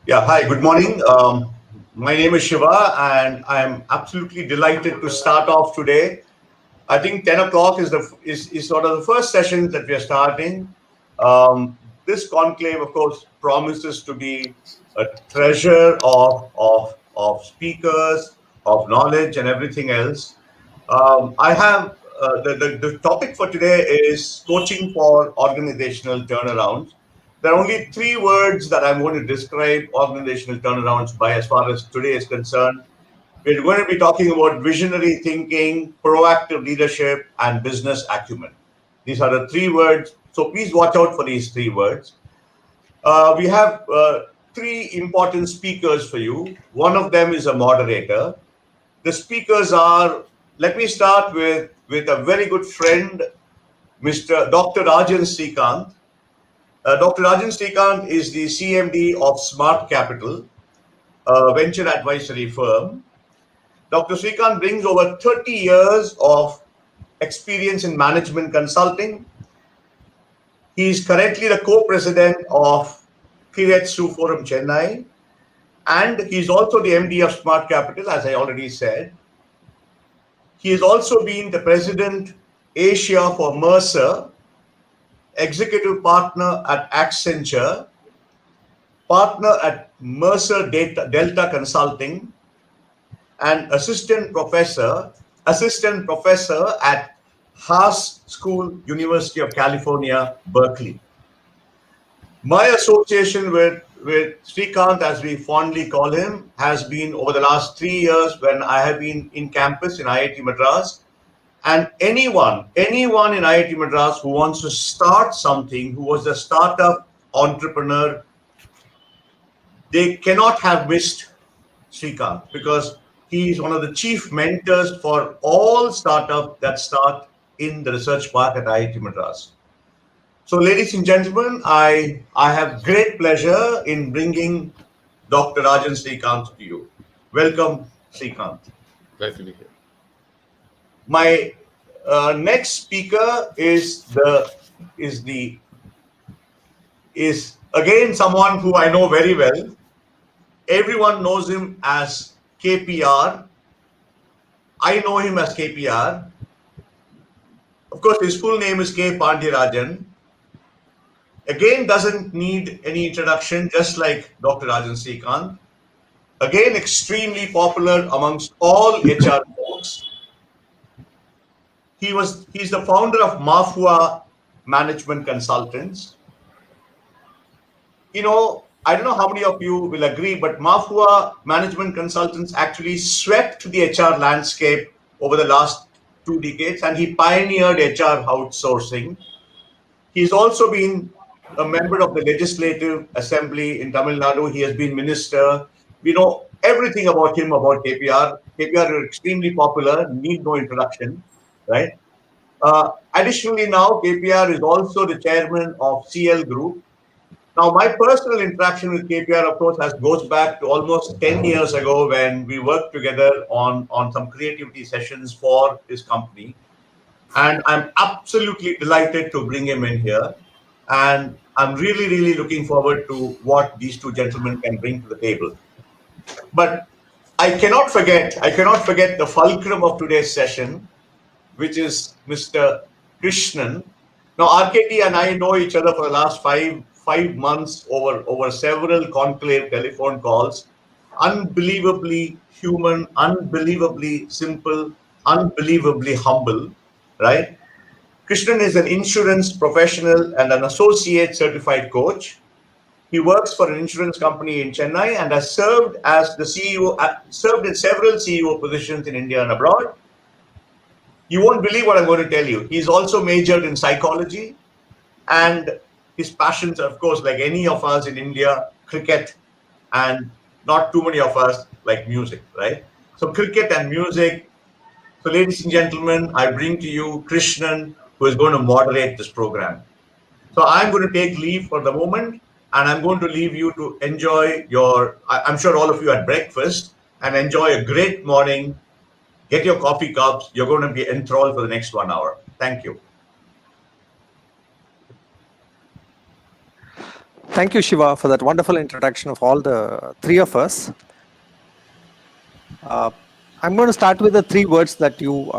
Yeah, hi, good morning. My name is Shiva, and I'm absolutely delighted to start off today. I think 10 o'clock is sort of the first session that we are starting. This conclave, of course, promises to be a treasure of speakers, of knowledge, and everything else. I have the topic for today is coaching for organizational turnarounds. There are only three words that I'm going to describe organizational turnarounds by as far as today is concerned. We're going to be talking about visionary thinking, proactive leadership, and business acumen. These are the three words. So please watch out for these three words. We have three important speakers for you. One of them is a moderator. The speakers are, let me start with a very good friend, Mr. Dr. Rajan Srikanth. Dr. Rajan Srikanth is the CMD of Smart Capital, a venture advisory firm. Dr. Srikanth brings over 30 years of experience in management consulting. He is currently the co-president of Kiretsu Forum Chennai, and he's also the MD of Smart Capital, as I already said. He has also been the president Asia for Mercer, executive partner at Accenture, partner at Mercer Delta Consulting, and assistant professor at Haas School, University of California, Berkeley. My association with Srikanth, as we fondly call him, has been over the last 3 years when I have been in campus in IIT Madras. And anyone in IIT Madras who wants to start something, who was a startup entrepreneur, they cannot have missed Srikanth because he is one of the chief mentors for all startups that start in the research park at IIT Madras. So, ladies and gentlemen, I have great pleasure in bringing Dr. Rajan Srikanth to you. Welcome, Srikanth. Glad to be here. My next speaker is the is again someone who I know very well. Everyone knows him as KPR. I know him as KPR. Of course, his full name is K. Pandirajan. Again, doesn't need any introduction, just like Dr. Rajan Srikanth. Again, extremely popular amongst all HR folks. He's the founder of Mafua Management Consultants. I don't know how many of you will agree, but Mafua Management Consultants actually swept the HR landscape over the last 2 decades, and he pioneered HR outsourcing. He's also been a member of the Legislative Assembly in Tamil Nadu. He has been minister. We know everything about him, about KPR. KPR is extremely popular, need no introduction, right? Additionally, now KPR is also the chairman of CL Group. Now, my personal interaction with KPR, of course, goes back to almost 10 years ago when we worked together on some creativity sessions for his company. And I'm absolutely delighted to bring him in here. And I'm really, really looking forward to what these two gentlemen can bring to the table. But I cannot forget the fulcrum of today's session, which is Mr. Krishnan. Now, RKT and I know each other for the last five months over several conclave telephone calls. Unbelievably human, unbelievably simple, unbelievably humble, right? Krishnan is an insurance professional and an associate certified coach. He works for an insurance company in Chennai and has served as the CEO, served in several CEO positions in India and abroad. You won't believe what I'm going to tell you. He's also majored in psychology, and his passions, of course, like any of us in India, cricket, and not too many of us like music, right? So cricket and music. So, ladies and gentlemen, I bring to you Krishnan, who is going to moderate this program. So I'm going to take leave for the moment, and I'm going to leave you to enjoy I'm sure all of you had breakfast and enjoy a great morning. Get your coffee cups. You're going to be enthralled for the next 1 hour. Thank you. Thank you, Shiva, for that wonderful introduction of all the three of us. I'm going to start with the three words that you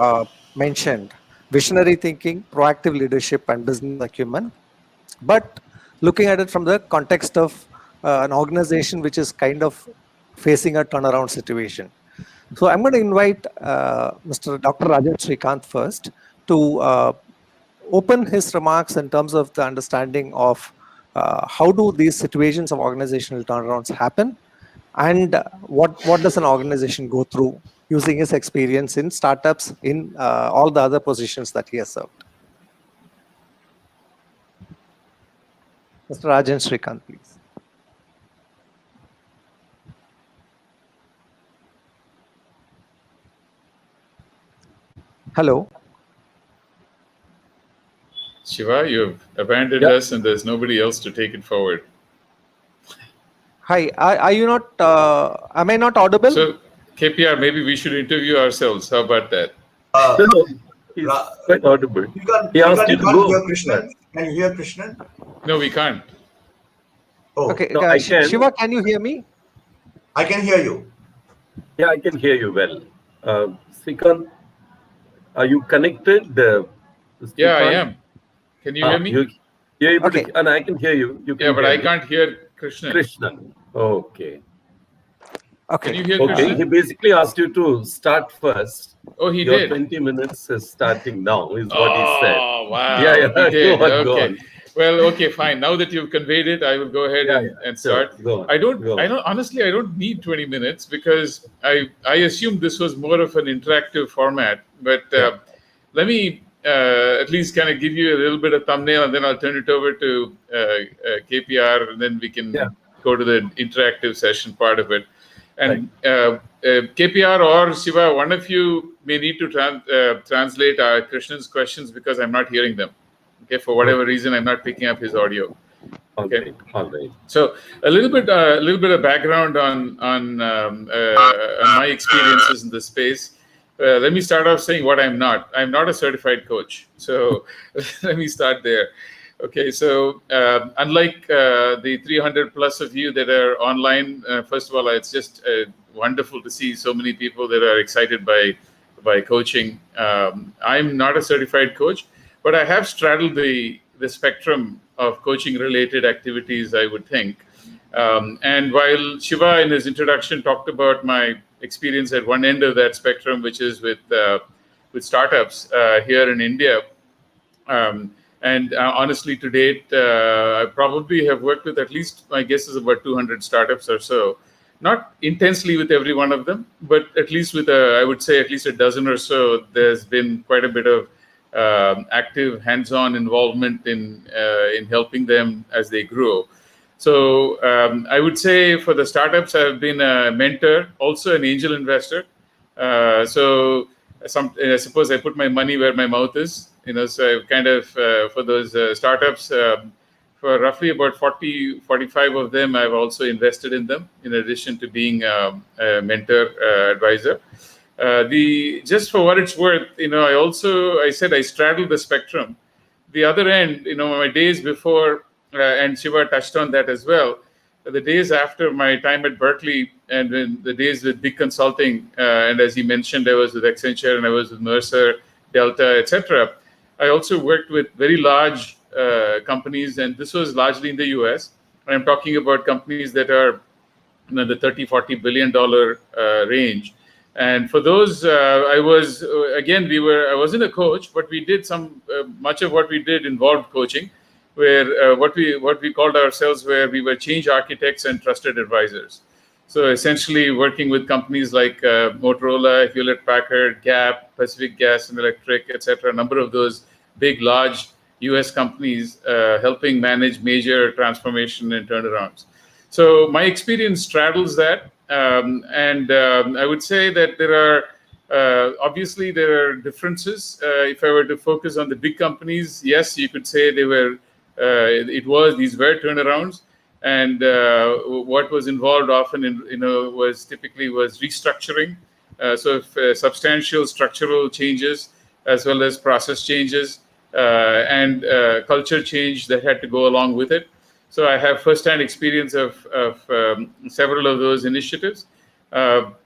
mentioned: visionary thinking, proactive leadership, and business acumen. But looking at it from the context of an organization which is kind of facing a turnaround situation. So I'm going to invite Mr. Dr. Rajan Srikanth first to open his remarks in terms of the understanding of how do these situations of organizational turnarounds happen, and what does an organization go through using his experience in startups in all the other positions that he has served. Mr. Rajan Srikanth, please. Hello. Shiva, you've abandoned us and there's nobody else to take it forward. Hi, are you not, am I not audible? So, KPR, maybe we should interview ourselves. How about that? No, he's quite audible. He asked you to go. Krishnan? Can you hear Krishnan? No, we can't. Oh, okay, no, I can. Shiva, can you hear me? I can hear you. Yeah, I can hear you well. Srikanth, are you connected? Yeah, I am. Can you hear me? You're able Okay. to, and I can hear you. You can Yeah, but hear I me. can't hear Krishnan. Krishnan. Okay. Okay. Can you hear Okay. Krishnan? He basically asked you to start first. Oh, he Your did. 20 minutes is starting now, is what he said. Oh, wow. Yeah, He did. Go on, go Okay. on. Well, okay, fine. Now that you've conveyed it, I will go ahead and start. Sure. Go on. I don't honestly, I don't need 20 minutes because I assumed this was more of an interactive format, but let me at least kind of give you a little bit of thumbnail and then I'll turn it over to KPR and then we can go to the interactive session part of it. And KPR or Shiva, one of you may need to translate Krishnan's questions because I'm not hearing them. Okay, for whatever reason, I'm not picking up his audio. Okay. All right. So a little bit of background on my experiences in this space. Let me start off saying what I'm not. I'm not a certified coach. So let me start there. Okay, so unlike the 300 plus of you that are online, first of all, it's just wonderful to see so many people that are excited by coaching. I'm not a certified coach, but I have straddled the spectrum of coaching-related activities, I would think. And while Shiva, in his introduction, talked about my experience at one end of that spectrum, which is with startups here in India, and honestly, to date, I probably have worked with at least, my guess is about 200 startups or so. Not intensely with every one of them, but at least with I would say at least a dozen or so, there's been quite a bit of active hands-on involvement in helping them as they grow. So I would say for the startups, I've been a mentor, also an angel investor. So I suppose I put my money where my mouth is. So I've kind of, for those startups, for roughly about 45 of them, I've also invested in them, in addition to being a mentor advisor. Just for what it's worth, I said I straddled the spectrum. The other end, my days before, and Shiva touched on that as well, the days after my time at Berkeley and then the days with big consulting, and as he mentioned, I was with Accenture and I was with Mercer, Delta, etc. I also worked with very large companies, and this was largely in the US. I'm talking about companies that are the $30-40 billion range. And for those, I wasn't a coach, but we did much of what we did involved coaching, where what we called ourselves, where we were change architects and trusted advisors. So essentially working with companies like Motorola, Hewlett-Packard, Gap, Pacific Gas and Electric, etc., a number of those big, large US companies, helping manage major transformation and turnarounds. So my experience straddles that. I would say that there are, obviously there are differences. If I were to focus on the big companies, yes, you could say these were turnarounds. And what was involved often was restructuring. So substantial structural changes, as well as process changes and culture change that had to go along with it. So I have first-hand experience of several of those initiatives. But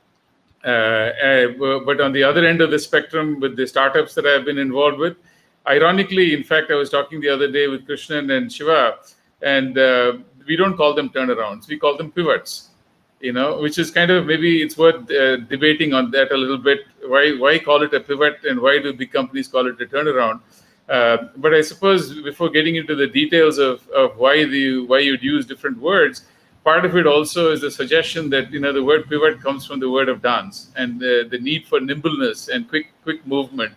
on the other end of the spectrum, with the startups that I've been involved with, ironically, in fact, I was talking the other day with Krishnan and Shiva, and we don't call them turnarounds, we call them pivots, which is kind of, maybe it's worth debating on that a little bit. Why call it a pivot, and why do big companies call it a turnaround? But I suppose before getting into the details of why you'd use different words, part of it also is the suggestion that the word pivot comes from the word of dance, and the need for nimbleness and quick movement,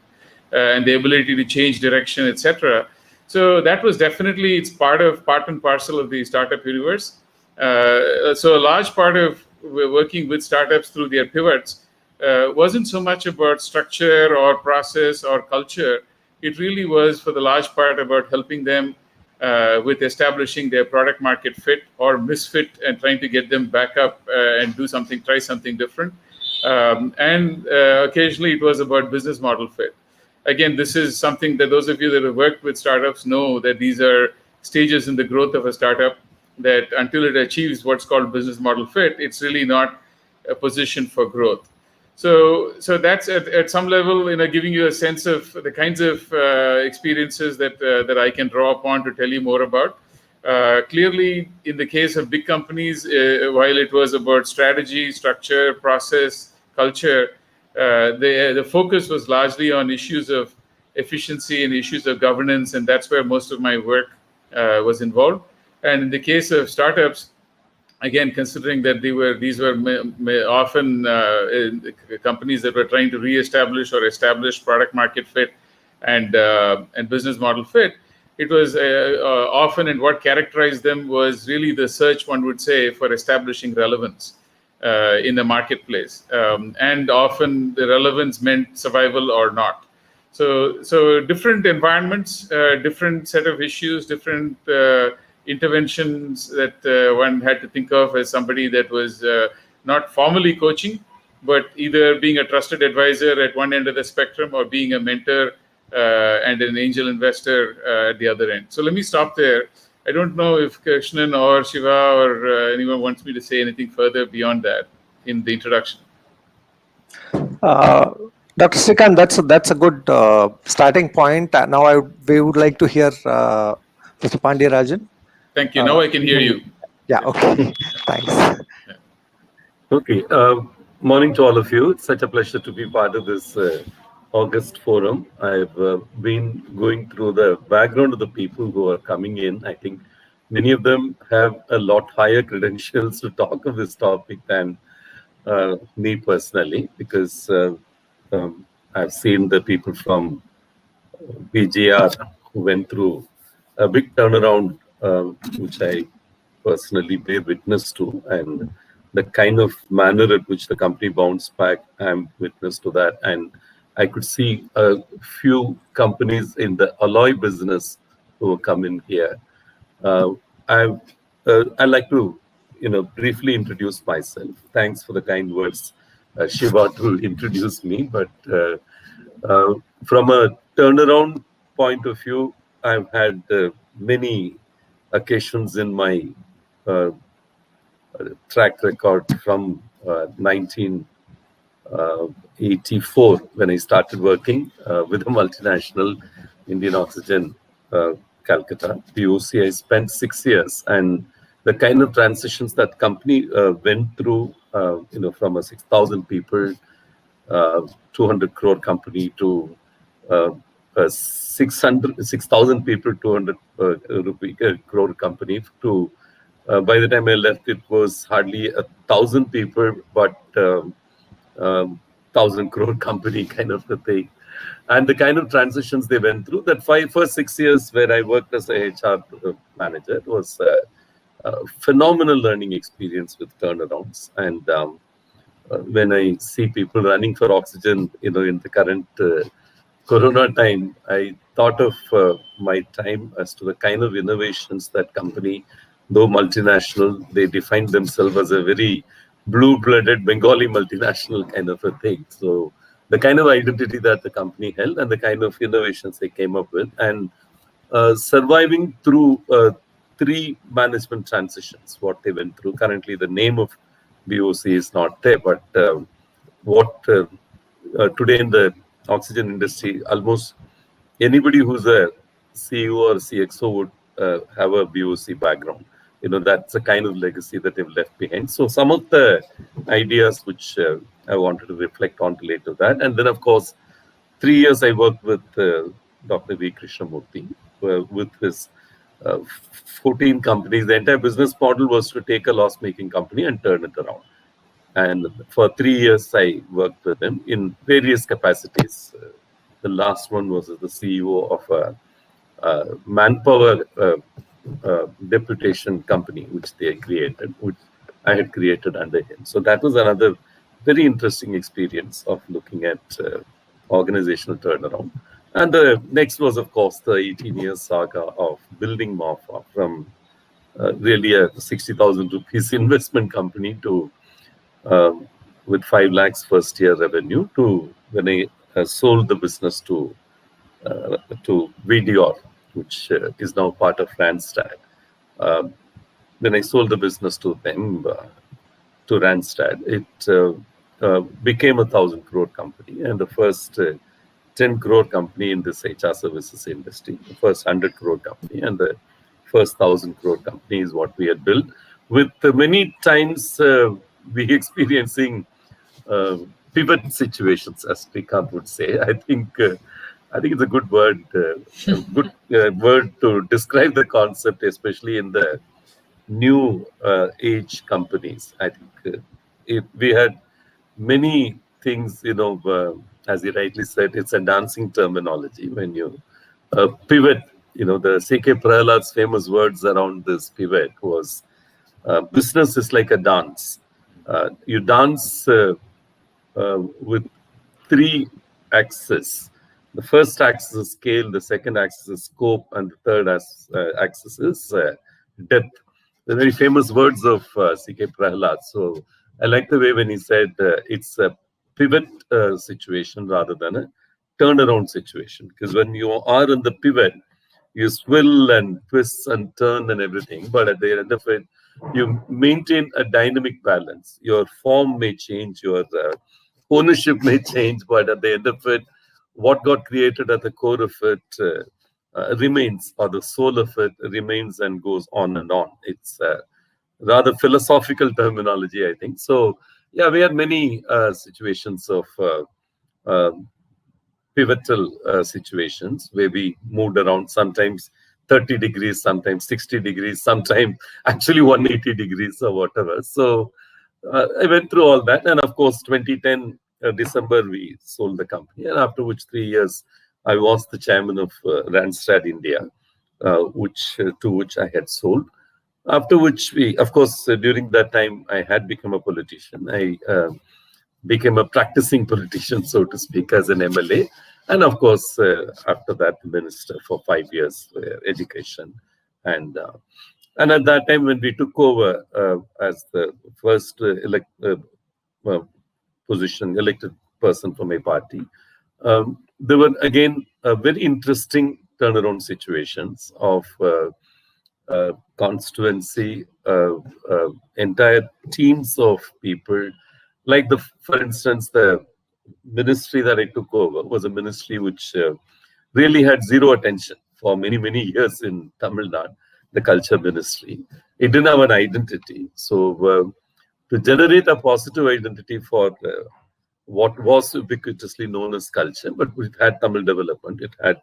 and the ability to change direction, etc. So that was definitely, it's part and parcel of the startup universe. So a large part of working with startups through their pivots wasn't so much about structure or process or culture. It really was, for the large part, about helping them with establishing their product market fit or misfit, and trying to get them back up and try something different. And occasionally it was about business model fit. Again, this is something that those of you that have worked with startups know, that these are stages in the growth of a startup, that until it achieves what's called business model fit, it's really not a position for growth. So that's at some level, giving you a sense of the kinds of experiences that I can draw upon to tell you more about. Clearly, in the case of big companies, while it was about strategy, structure, process, culture, the focus was largely on issues of efficiency and issues of governance, and that's where most of my work was involved. And in the case of startups, again, considering that these were often companies that were trying to reestablish or establish product market fit and business model fit, it was often, and what characterized them was really the search, one would say, for establishing relevance in the marketplace. And often the relevance meant survival or not. So different environments, different set of issues, different interventions that one had to think of as somebody that was not formally coaching, but either being a trusted advisor at one end of the spectrum, or being a mentor and an angel investor at the other end. So let me stop there. I don't know if Krishnan or Shiva or anyone wants me to say anything further beyond that in the introduction. Dr. Srikanth, that's a good starting point. Now we would like to hear Mr. Pandya-Rajan. Thank you. Now I can hear you. Yeah, okay. Thanks. Okay. Morning to all of you. It's such a pleasure to be part of this August forum. I've been going through the background of the people who are coming in. I think many of them have a lot higher credentials to talk of this topic than me personally, because I've seen the people from BGR who went through a big turnaround, which I personally bear witness to, and the kind of manner at which the company bounced back, I'm witness to that. And I could see a few companies in the alloy business who come in here. I'd like to, briefly introduce myself. Thanks for the kind words, Shiva, to introduce me. But from a turnaround point of view, I've had many occasions in my track record from 1984, when I started working with a multinational, Indian Oxygen, Calcutta, POC. I spent 6 years, and the kind of transitions that company went through, from a 6,000 people, 200 crore company to a 6,000 people, 200 crore company, to by the time I left, it was hardly 1,000 people, but 1,000 crore company kind of a thing. And the kind of transitions they went through, that first 6 years where I worked as a HR manager, was a phenomenal learning experience with turnarounds. And when I see people running for oxygen, in the current Corona time, I thought of my time as to the kind of innovations that company, though multinational, they defined themselves as a very blue-blooded Bengali multinational kind of a thing. So the kind of identity that the company held and the kind of innovations they came up with, and surviving through 3 management transitions, what they went through. Currently, the name of BOC is not there, but what today in the oxygen industry, almost anybody who's a CEO or CXO would have a BOC background. That's the kind of legacy that they've left behind. So some of the ideas which I wanted to reflect on related to that. And then, of course, 3 years I worked with Dr. V. Krishnamurthy with his 14 companies. The entire business model was to take a loss-making company and turn it around. And for 3 years, I worked with him in various capacities. The last one was as the CEO of a manpower deputation company, which they created, which I had created under him. So that was another very interesting experience of looking at organizational turnaround. And the next was, of course, the 18-year saga of building Marfa from really a 60,000 rupees investment company to with 5 lakhs first year revenue to when I sold the business to VDR, which is now part of Randstad. When I sold the business to them, to Randstad, it became a 1,000 crore company and the first 10 crore company in this HR services industry, the first 100 crore company and the first 1,000 crore company is what we had built. With many times we experiencing pivot situations, as Srikanth would say. I think it's a good word, word to describe the concept, especially in the new age companies. I think we had many things, as you rightly said, it's a dancing terminology. When you pivot, the C.K. Prahalad's famous words around this pivot was, business is like a dance. You dance with 3 axes. The first axis is scale, the second axis is scope, and the third axis is depth. The very famous words of C.K. Prahalad. So I like the way when he said it's a pivot situation rather than a turnaround situation. Because when you are in the pivot, you swivel and twist and turn and everything. But at the end of it, you maintain a dynamic balance. Your form may change, your ownership may change, but at the end of it, what got created at the core of it remains, or the soul of it remains and goes on and on. It's rather philosophical terminology, I think. So, yeah, we had many situations of pivotal situations where we moved around, sometimes 30 degrees, sometimes 60 degrees, sometimes actually 180 degrees or whatever. So I went through all that. And of course, 2010, December, we sold the company. And after which 3 years, I was the chairman of Randstad India, to which I had sold. After which we, of course, during that time, I had become a politician. I became a practicing politician, so to speak, as an MLA. And of course, after that, minister for 5 years for education. And at that time, when we took over as the first elected person from a party, there were again very interesting turnaround situations of constituency, entire teams of people. Like for instance, the ministry that I took over was a ministry which really had zero attention for many, many years in Tamil Nadu, the culture ministry. It didn't have an identity. So to generate a positive identity for what was ubiquitously known as culture, but it had Tamil development, it had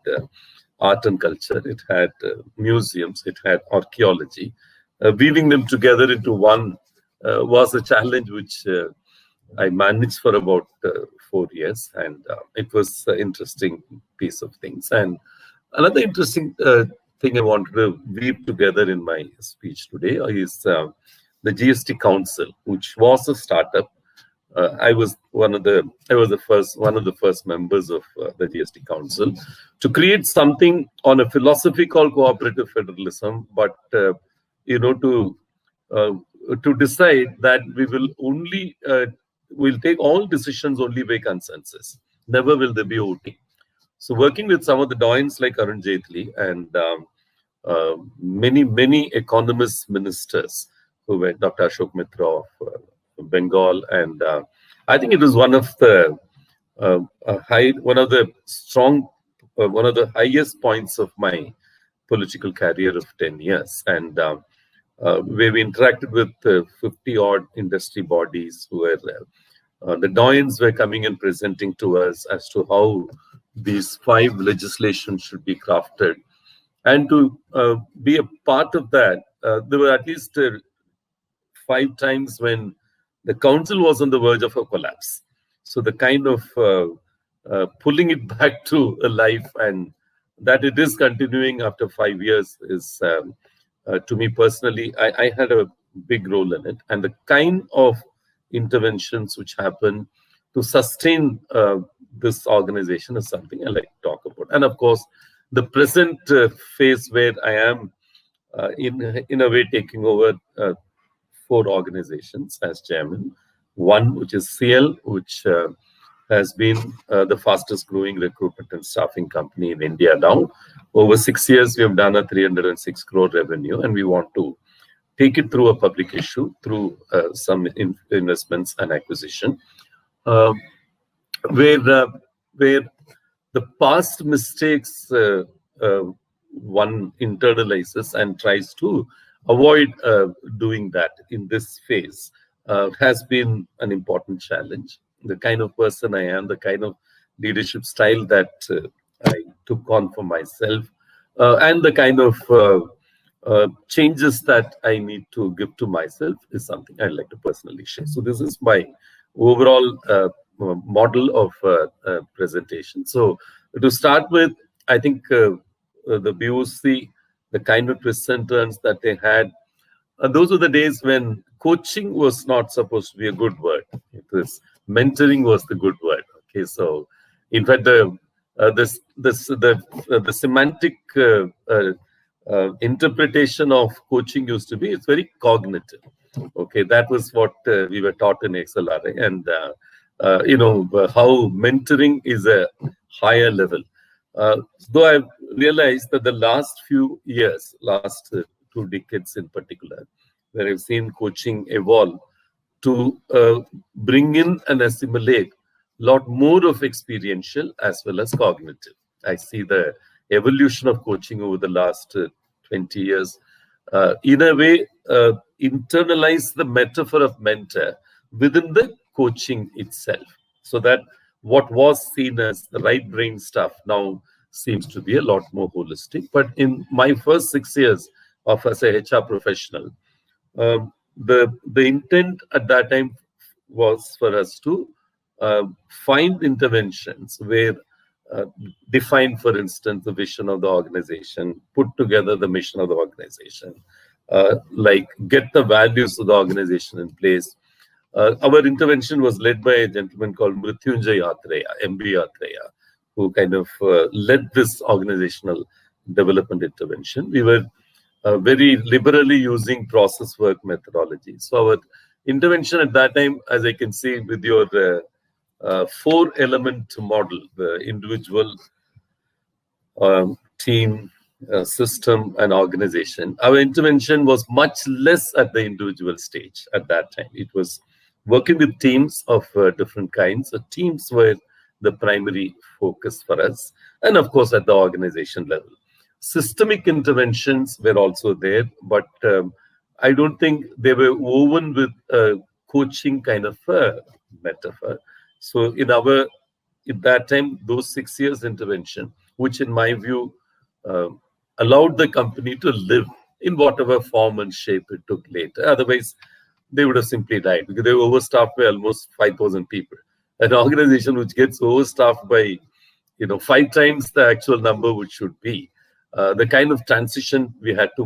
art and culture, it had museums, it had archaeology. Weaving them together into one was a challenge which I managed for about 4 years, and it was an interesting piece of things. And another interesting thing I wanted to weave together in my speech today is the GST Council, which was a startup. I was one of the first members of the GST Council to create something on a philosophy called cooperative federalism, but to decide that we will only we'll take all decisions only by consensus. Never will there be voting. So working with some of the doyens like Arun Jaitley and many economist ministers who were Dr. Ashok Mitra of Bengal, and I think it was one of the one of the highest points of my political career of 10 years. And where we interacted with 50 odd industry bodies who were the doyens were coming and presenting to us as to how these 5 legislations should be crafted. And to be a part of that, there were at least 5 times when the council was on the verge of a collapse. So the kind of pulling it back to a life, and that it is continuing after 5 years is, to me personally, I had a big role in it. And the kind of interventions which happen to sustain this organization is something I like to talk about. And of course, the present phase where I am in a way taking over 4 organizations as chairman. One, which is CL, which has been the fastest growing recruitment and staffing company in India now. Over 6 years, we have done a 306 crore revenue, and we want to take it through a public issue, through some investments and acquisition, where the past mistakes one internalizes and tries to avoid doing that in this phase has been an important challenge. The kind of person I am, the kind of leadership style that I took on for myself, and the kind of changes that I need to give to myself is something I'd like to personally share. So this is my overall model of presentation. So to start with, I think the BOC, the kind of twists and turns that they had, those were the days when coaching was not supposed to be a good word. It was mentoring was the good word. Okay, so in fact, the semantic interpretation of coaching used to be, it's very cognitive. Okay, that was what we were taught in XLRA, and how mentoring is a higher level. Though I've realized that the last few years, last 2 decades in particular, where I've seen coaching evolve to bring in and assimilate a lot more of experiential as well as cognitive. I see the evolution of coaching over the last 20 years. In a way, internalize the metaphor of mentor within the coaching itself, so that what was seen as the right brain stuff now seems to be a lot more holistic. But in my first 6 years of as a HR professional, the intent at that time was for us to find interventions where define, for instance, the vision of the organization, put together the mission of the organization, like get the values of the organization in place. Our intervention was led by a gentleman called Mrityunjay Yatreya, MB Yatreya, who kind of led this organizational development intervention. We were very liberally using process work methodology. So our intervention at that time, as I can see with your 4-element model, the individual, team, system, and organization, our intervention was much less at the individual stage at that time. It was working with teams of different kinds. So teams were the primary focus for us, and of course at the organization level. Systemic interventions were also there, but I don't think they were woven with a coaching kind of metaphor. So at that time, those 6 years intervention, which in my view allowed the company to live in whatever form and shape it took later. Otherwise, they would have simply died because they were overstaffed by almost 5,000 people. An organization which gets overstaffed by 5 times the actual number which should be. The kind of transition we had to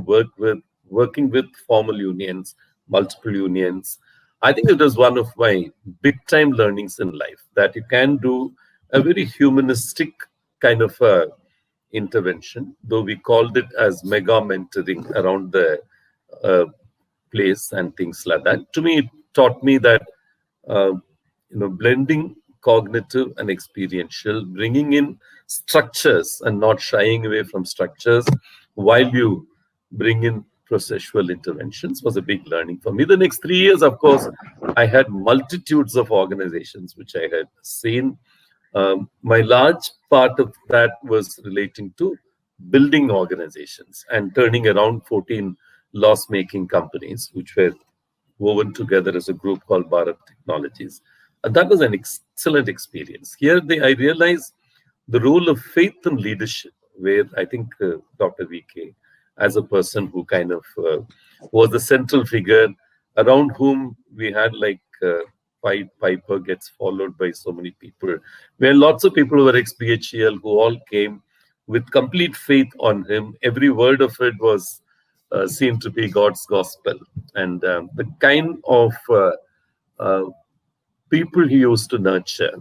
working with formal unions, multiple unions. I think it was one of my big time learnings in life, that you can do a very humanistic kind of intervention, though we called it as mega mentoring around the place and things like that. To me, it taught me that blending cognitive and experiential, bringing in structures and not shying away from structures while you bring in processual interventions was a big learning for me. The next 3 years, of course, I had multitudes of organizations which I had seen. My large part of that was relating to building organizations and turning around 14 loss-making companies, which were woven together as a group called Bharat Technologies. And that was an excellent experience. Here I realized the role of faith and leadership, where I think Dr. VK, as a person who kind of was the central figure around whom we had like Pied Piper gets followed by so many people. We had lots of people who were ex-BHEL who all came with complete faith on him. Every word of it was seemed to be God's gospel. And the kind of people he used to nurture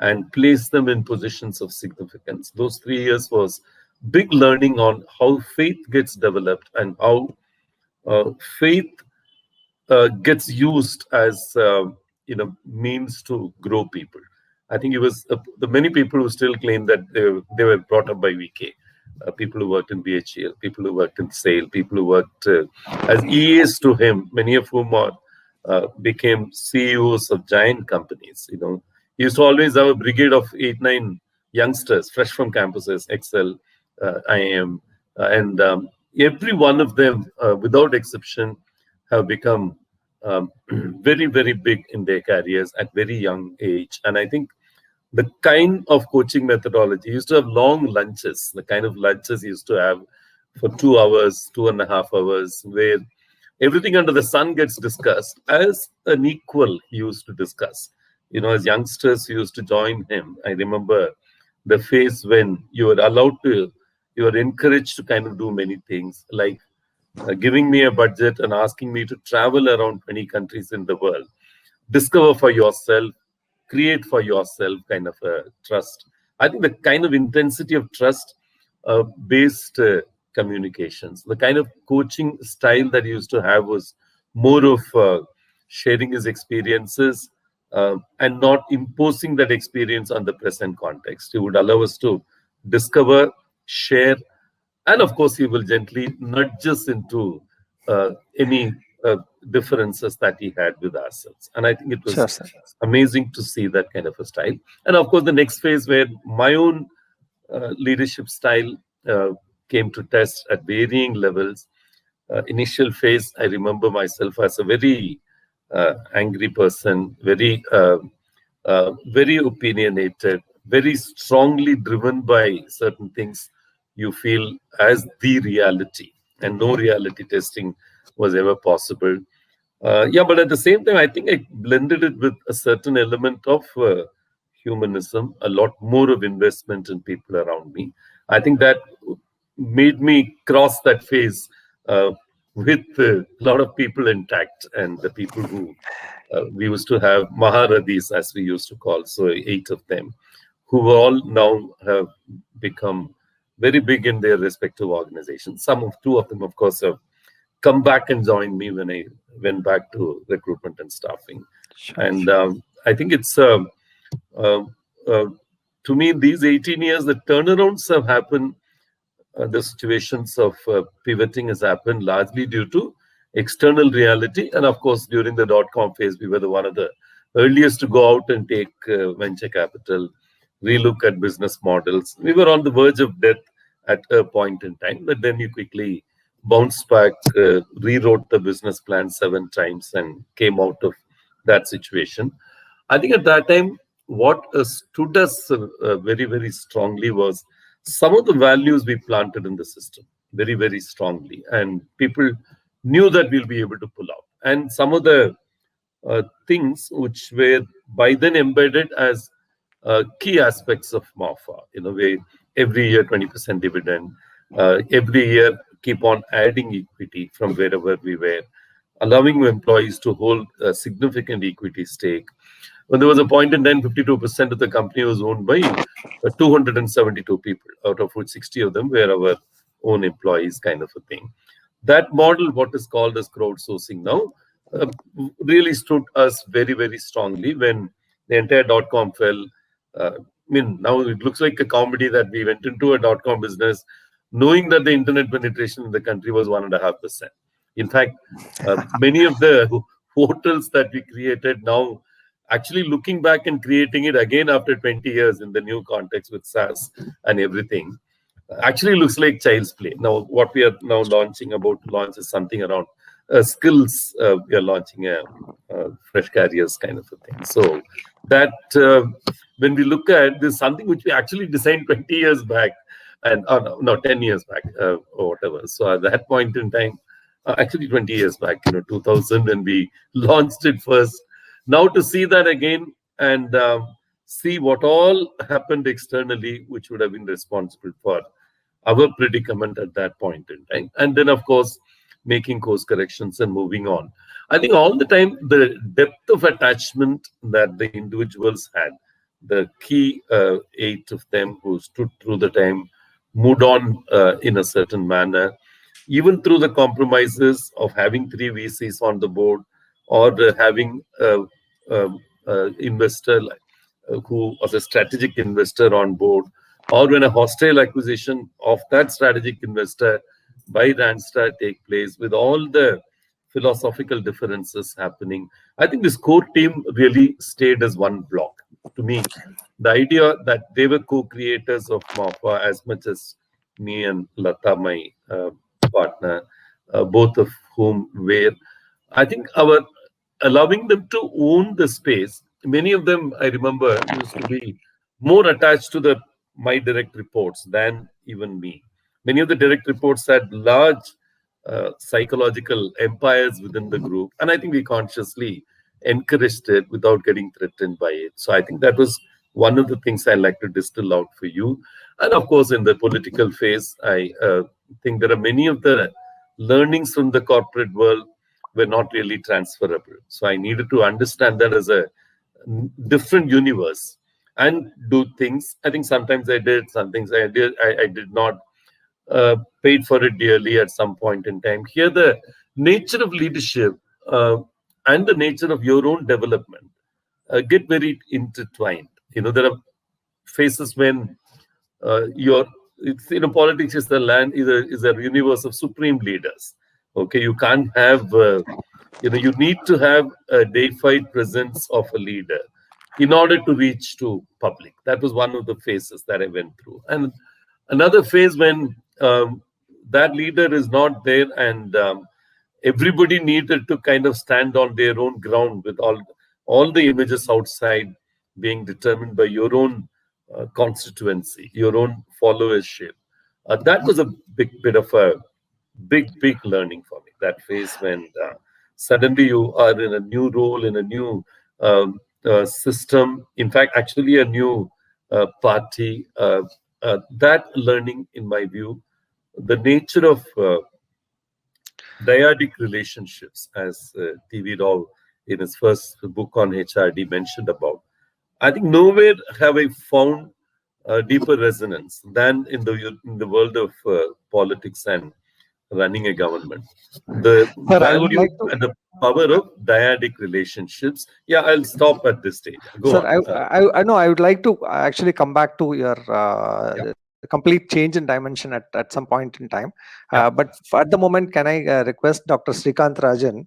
and place them in positions of significance. Those 3 years was big learning on how faith gets developed and how faith gets used as means to grow people. I think it was the many people who still claim that they were brought up by VK. People who worked in BHEL, people who worked in SAIL, people who worked as EAs to him, many of whom became CEOs of giant companies. He used to always have a brigade of 8-9 youngsters fresh from campuses, Excel, IIM, and every one of them, without exception, have become very, very big in their careers at very young age. And I think the kind of coaching methodology used to have long lunches, the kind of lunches used to have for 2 hours, 2.5 hours, where everything under the sun gets discussed as an equal he used to discuss. As youngsters who used to join him, I remember the phase when you were encouraged to kind of do many things, like giving me a budget and asking me to travel around 20 countries in the world, discover for yourself, create for yourself kind of a trust. I think the kind of intensity of trust based communications, the kind of coaching style that he used to have was more of sharing his experiences and not imposing that experience on the present context. He would allow us to discover, share, and of course, he will gently nudge us into any differences that he had with ourselves. And I think it was amazing to see that kind of a style. And of course, the next phase where my own leadership style came to test at varying levels. Initial phase, I remember myself as a very angry person, very opinionated, very strongly driven by certain things you feel as the reality, and no reality testing was ever possible. But at the same time, I think I blended it with a certain element of humanism, a lot more of investment in people around me. I think that made me cross that phase with a lot of people intact, and the people who we used to have Maharadis, as we used to call, so 8 of them, who all now have become very big in their respective organizations. 2 of them, of course, have come back and joined me when I went back to recruitment and staffing. And I think it's, to me, these 18 years, the turnarounds have happened. The situations of pivoting has happened largely due to external reality. And of course, during the .com phase, we were one of the earliest to go out and take venture capital, relook at business models. We were on the verge of death at a point in time, but then you quickly bounced back, rewrote the business plan 7 times and came out of that situation. I think at that time, what stood us very, very strongly was some of the values we planted in the system very, very strongly. And people knew that we'll be able to pull out. And some of the things which were by then embedded as key aspects of MAFA, where every year 20% dividend, every year keep on adding equity from wherever we were, allowing employees to hold a significant equity stake. When there was a point in time, 52% of the company was owned by 272 people, out of which 60 of them were our own employees, kind of a thing. That model, what is called as crowdsourcing now, really stood us very, very strongly when the entire .com fell. Now it looks like a comedy that we went into a .com business, knowing that the internet penetration in the country was 1.5%. In fact, many of the hotels that we created now, actually looking back and creating it again after 20 years in the new context with SaaS and everything, actually looks like child's play. Now, what we are now about to launch is something around skills. We are launching a fresh careers kind of a thing. So that when we look at this, something which we actually designed 20 years back, and no, 10 years back or whatever. So at that point in time, actually 20 years back, 2000, when we launched it first. Now to see that again and see what all happened externally, which would have been responsible for our predicament at that point in time. And then, of course, making course corrections and moving on. I think all the time, the depth of attachment that the individuals had, the key 8 of them who stood through the time, moved on in a certain manner, even through the compromises of having 3 VCs on the board or having investor who was a strategic investor on board, or when a hostile acquisition of that strategic investor by Randstad take place with all the philosophical differences happening. I think this core team really stayed as one block. To me, the idea that they were co-creators of MAPA as much as me and Lata, my partner, both of whom were, I think, our allowing them to own the space. Many of them, I remember, used to be more attached to my direct reports than even me. Many of the direct reports had large psychological empires within the group, and I think we consciously encouraged it without getting threatened by it. So I think that was one of the things I like to distill out for you. And of course, in the political phase, I think there are many of the learnings from the corporate world were not really transferable. So I needed to understand that as a different universe and do things. I think sometimes I did, some things I did not. Paid for it dearly at some point in time. Here, the nature of leadership and the nature of your own development get very intertwined. There are phases when politics is the land, is a universe of supreme leaders. Okay, you can't have, you need to have a deified presence of a leader in order to reach to public. That was one of the phases that I went through. And another phase when that leader is not there and everybody needed to kind of stand on their own ground with all the images outside being determined by your own constituency, your own followership. That was a big bit of a big learning for me, that phase when suddenly you are in a new role, in a new system, in fact, actually a new party. That learning, in my view, the nature of dyadic relationships, as T.V. Rao in his first book on HRD mentioned about, I think nowhere have I found deeper resonance than in the world of politics and running a government. The Sir, value and the power of dyadic relationships. Yeah, I'll stop at this stage. Go Sir, on. I know I would like to actually come back to your complete change in dimension at some point in time. But at the moment, can I request Dr. Srikanth Rajan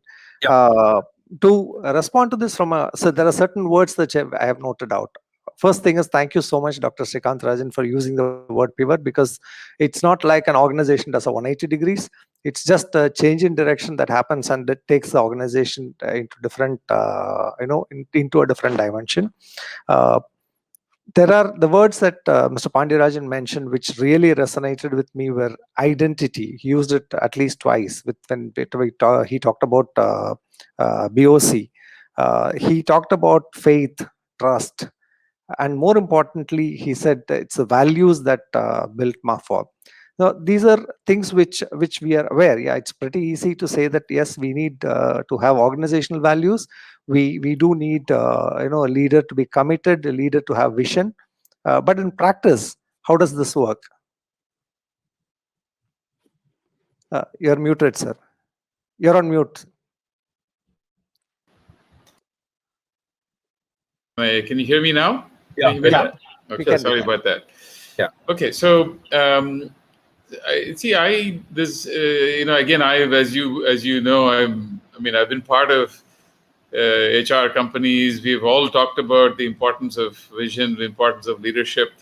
to respond to this so there are certain words that I have noted out. First thing is, thank you so much, Dr. Srikanth Rajan, for using the word pivot, because it's not like an organization does a 180 degrees. It's just a change in direction that happens, and it takes the organization into different, into a different dimension. There are the words that Mr. Pandirajan mentioned, which really resonated with me, were identity. He used it at least twice when he talked about BOC. He talked about faith, trust, and more importantly, he said it's the values that built MAFA. Now, these are things which we are aware. Yeah, it's pretty easy to say that yes, we need to have organizational values. We do need a leader to be committed, a leader to have vision. But in practice, how does this work? You're muted, sir. You're on mute. Can you hear me now? Yeah. Okay, sorry about that. Yeah. Okay, so as you know, I've been part of HR companies. We've all talked about the importance of vision, the importance of leadership.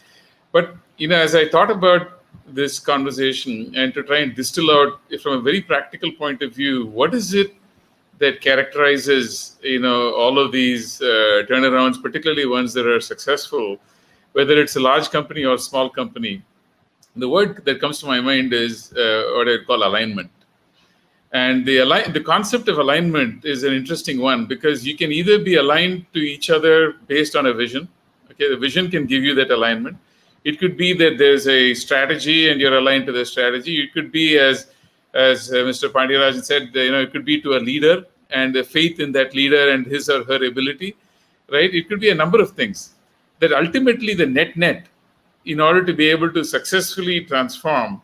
But, as I thought about this conversation and to try and distill out from a very practical point of view, what is it that characterizes, all of these turnarounds, particularly ones that are successful, whether it's a large company or small company? The word that comes to my mind is what I call alignment. And the concept of alignment is an interesting one, because you can either be aligned to each other based on a vision. Okay, the vision can give you that alignment. It could be that there's a strategy and you're aligned to the strategy. It could be, as Mr. Pandirajan said, it could be to a leader and a faith in that leader and his or her ability, right? It could be a number of things. That ultimately the net, in order to be able to successfully transform,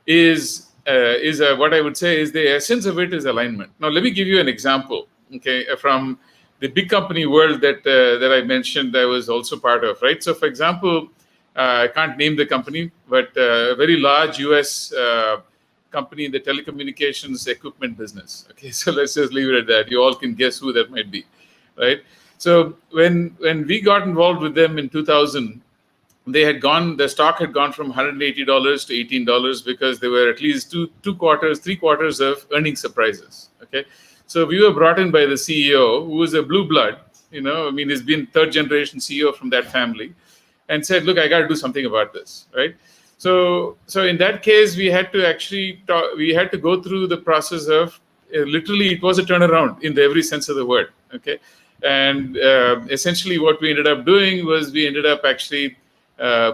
is what I would say is the essence of it is alignment. Now, let me give you an example, okay, from the big company world that I mentioned I was also part of, right? So, for example, I can't name the company, but a very large US company in the telecommunications equipment business. Okay, so let's just leave it at that. You all can guess who that might be, right? So when we got involved with them in 2000, the stock had gone from $180 to $18 because there were at least three quarters of earnings surprises. Okay, so we were brought in by the CEO, who was a blue blood. He's been third generation CEO from that family, and said, "Look, I got to do something about this." Right. So in that case, we had to go through the process of literally, it was a turnaround in every sense of the word. Okay, and essentially what we ended up doing was we ended up actually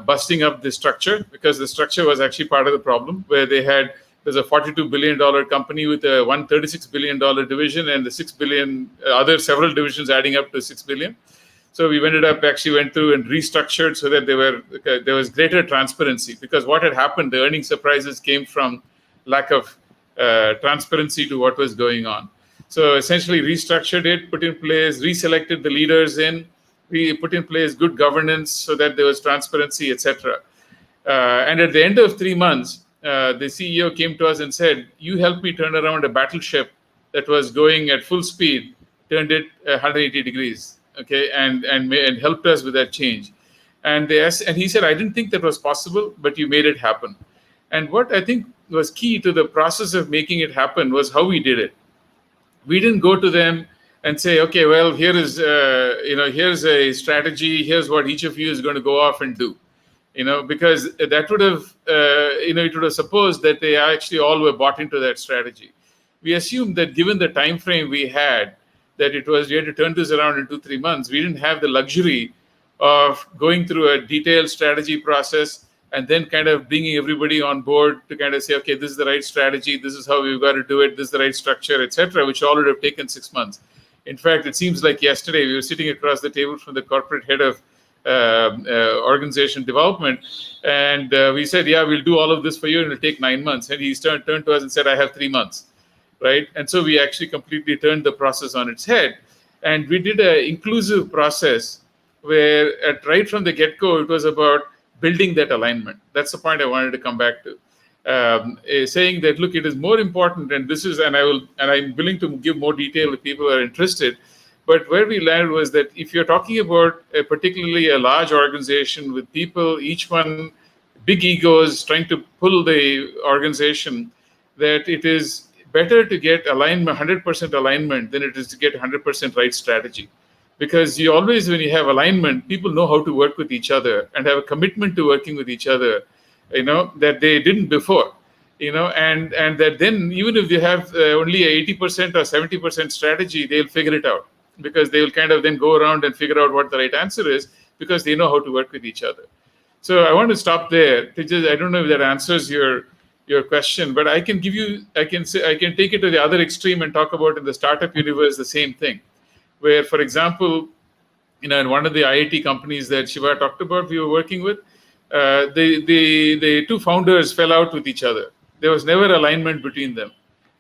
busting up the structure, because the structure was actually part of the problem, where there's a $42 billion company with a $136 billion division and the 6 billion other several divisions adding up to 6 billion. So we went through and restructured so that there was greater transparency, because what had happened, the earnings surprises came from lack of transparency to what was going on. So essentially restructured it, put in place, reselected the leaders we put in place good governance so that there was transparency, etc. And at the end of 3 months, the CEO came to us and said, "You helped me turn around a battleship that was going at full speed, turned it 180 degrees, okay, and helped us with that change." And he said, "I didn't think that was possible, but you made it happen." And what I think was key to the process of making it happen was how we did it. We didn't go to them and say, "Okay, well, here's a strategy. Here's what each of you is going to go off and do," because that would have, it would have supposed that they actually all were bought into that strategy. We assumed that given the time frame we had, that we had to turn this around in 2-3 months. We didn't have the luxury of going through a detailed strategy process and then kind of bringing everybody on board to kind of say, "Okay, this is the right strategy. This is how we've got to do it. This is the right structure," etc., which all would have taken 6 months. In fact, it seems like yesterday we were sitting across the table from the corporate head of organization development, and we said, "Yeah, we'll do all of this for you, and it'll take 9 months." And he turned to us and said, "I have 3 months," right? And so we actually completely turned the process on its head, and we did an inclusive process where, right from the get-go, it was about building that alignment. That's the point I wanted to come back to. Saying that, look, it is more important, and I'm willing to give more detail if people are interested. But where we landed was that if you're talking about particularly a large organization with people, each one big egos trying to pull the organization, that it is better to get 100% alignment than it is to get 100% right strategy. Because you always, when you have alignment, people know how to work with each other and have a commitment to working with each other, that they didn't before, and that then even if they have only a 80% or 70% strategy, they'll figure it out, because they will kind of then go around and figure out what the right answer is, because they know how to work with each other. So I want to stop there. I don't know if that answers your question, but I can take it to the other extreme and talk about in the startup universe the same thing, where, for example, in one of the IIT companies that Shiva talked about, we were working with, the two founders fell out with each other. There was never alignment between them.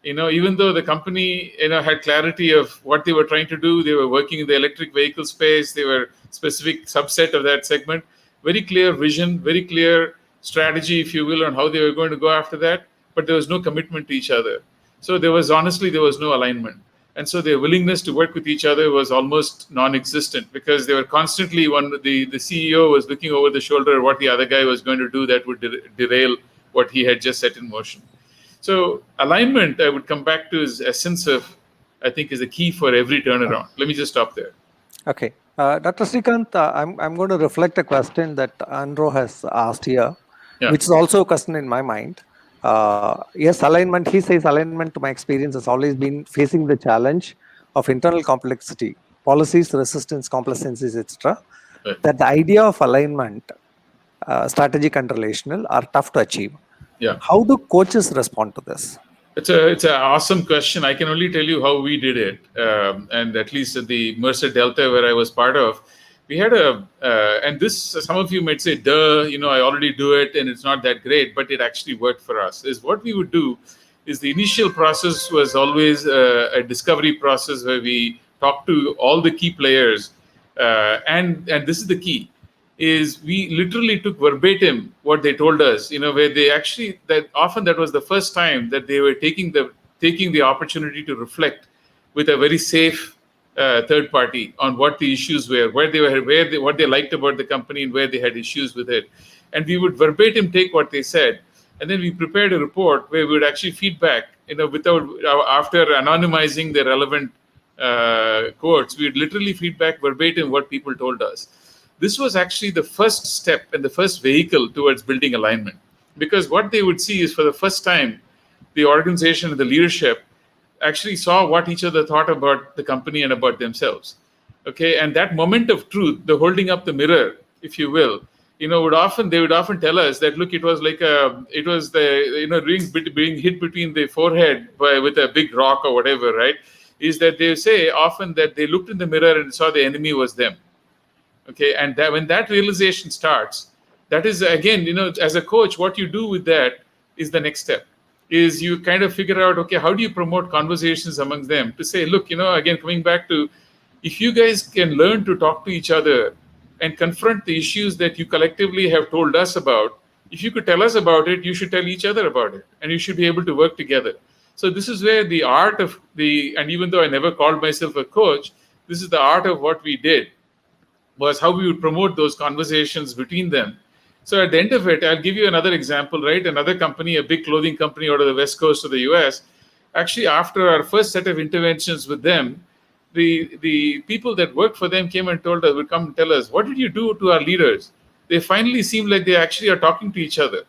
Even though the company, had clarity of what they were trying to do, they were working in the electric vehicle space, they were specific subset of that segment, very clear vision, very clear strategy, if you will, on how they were going to go after that, but there was no commitment to each other. So there was no alignment. And so their willingness to work with each other was almost non-existent, because they were constantly, the CEO was looking over the shoulder at what the other guy was going to do that would derail what he had just set in motion. So alignment, I would come back to, is essence of, I think, is the key for every turnaround. Let me just stop there. Okay. Dr. Srikanth, I'm going to reflect a question that Andro has asked here, which is also a question in my mind. Yes, alignment, he says alignment, to my experience, has always been facing the challenge of internal complexity, policies, resistance, competencies, etc. Right. That the idea of alignment, strategic and relational, are tough to achieve. Yeah. How do coaches respond to this? It's an awesome question. I can only tell you how we did it. And at least at the Mercer Delta, where I was part of, we had and this, some of you might say, duh, I already do it and it's not that great, but it actually worked for us. Is what we would do is, the initial process was always a discovery process where we talked to all the key players. And this is the key, is we literally took verbatim what they told us, where they actually, that often that was the first time that they were taking the opportunity to reflect with a very safe third party on what the issues were, what they liked about the company and where they had issues with it. And we would verbatim take what they said, and then we prepared a report where we would actually feedback, after anonymizing the relevant quotes, we would literally feedback verbatim what people told us. This was actually the first step and the first vehicle towards building alignment, because what they would see is, for the first time, the organization and the leadership actually saw what each other thought about the company and about themselves. Okay, and that moment of truth, the holding up the mirror, if you will, they would often tell us that, look, it was like the being hit between the forehead with a big rock or whatever, right? Is that they say often that they looked in the mirror and saw the enemy was them. Okay, and when that realization starts, that is, again, as a coach, what you do with that is the next step. Is you kind of figure out, okay, how do you promote conversations amongst them to say, look, again, coming back to, if you guys can learn to talk to each other and confront the issues that you collectively have told us about, if you could tell us about it, you should tell each other about it, and you should be able to work together. So this is where the art of and even though I never called myself a coach, this is the art of what we did, was how we would promote those conversations between them. So at the end of it, I'll give you another example, right? Another company, a big clothing company out of the West Coast of the US, actually, after our first set of interventions with them, the people that worked for them came and would come and tell us, what did you do to our leaders? They finally seemed like they actually are talking to each other.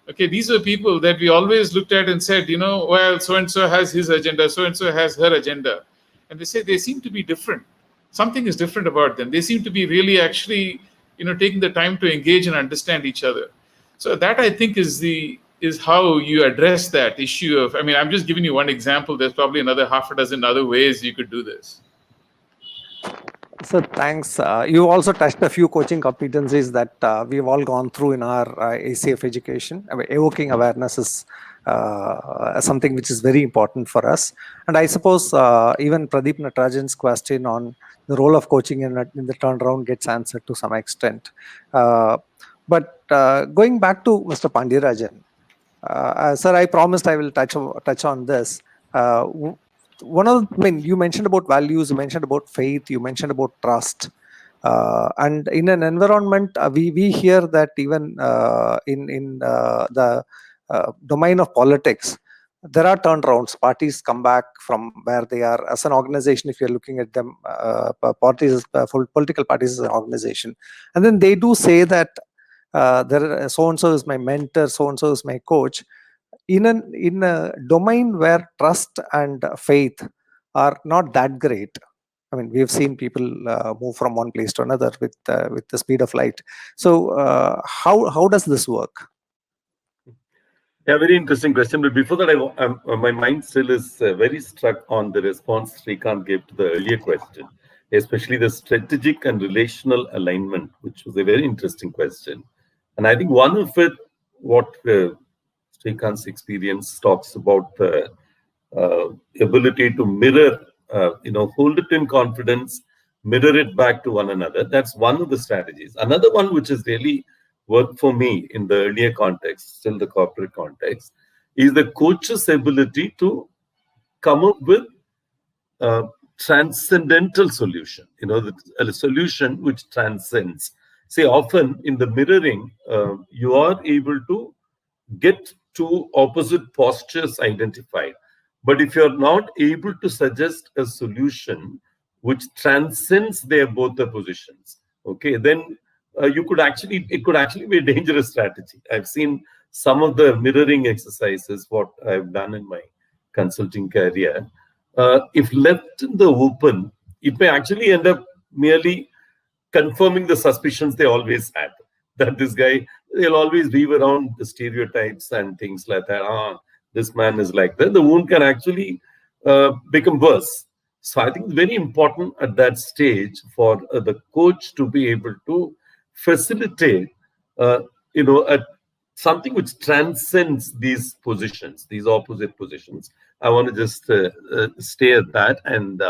Okay, these are people that we always looked at and said, well, so-and-so has his agenda, so-and-so has her agenda. And they say they seem to be different. Something is different about them. They seem to be really actually, taking the time to engage and understand each other. So that, I think, is how you address that issue of, I'm just giving you one example. There's probably another half a dozen other ways you could do this. So thanks. You also touched a few coaching competencies that we've all gone through in our ICF education. Evoking awareness is something which is very important for us. And I suppose even Pradeep Natarajan's question on the role of coaching in the turnaround gets answered to some extent. But going back to Mr. Pandirajan, sir, I promised I will touch on this. You mentioned about values, you mentioned about faith, you mentioned about trust. And in an environment, we hear that even in the domain of politics, there are turnarounds. Parties come back from where they are as an organization. If you're looking at them, political parties as an organization, and then they do say that so and so is my mentor, so and so is my coach. In a domain where trust and faith are not that great, we've seen people move from one place to another with the speed of light. So how does this work? Yeah, very interesting question. But before that, my mind still is very struck on the response Srikanth gave to the earlier question, especially the strategic and relational alignment, which was a very interesting question. And I think one of it, what Srikanth's experience talks about the ability to mirror, hold it in confidence, mirror it back to one another. That's one of the strategies. Another one, which is really worked for me in the earlier context, still the corporate context, is the coach's ability to come up with a transcendental solution, a solution which transcends. See, often in the mirroring, you are able to get two opposite postures identified. But if you're not able to suggest a solution which transcends both the positions, okay, then it could actually be a dangerous strategy. I've seen some of the mirroring exercises, what I've done in my consulting career. If left in the open, it may actually end up merely confirming the suspicions they always had, that this guy, they'll always weave around the stereotypes and things like that. This man is like that. The wound can actually become worse. So I think it's very important at that stage for the coach to be able to facilitate, something which transcends these positions, these opposite positions. I want to just stay at that. And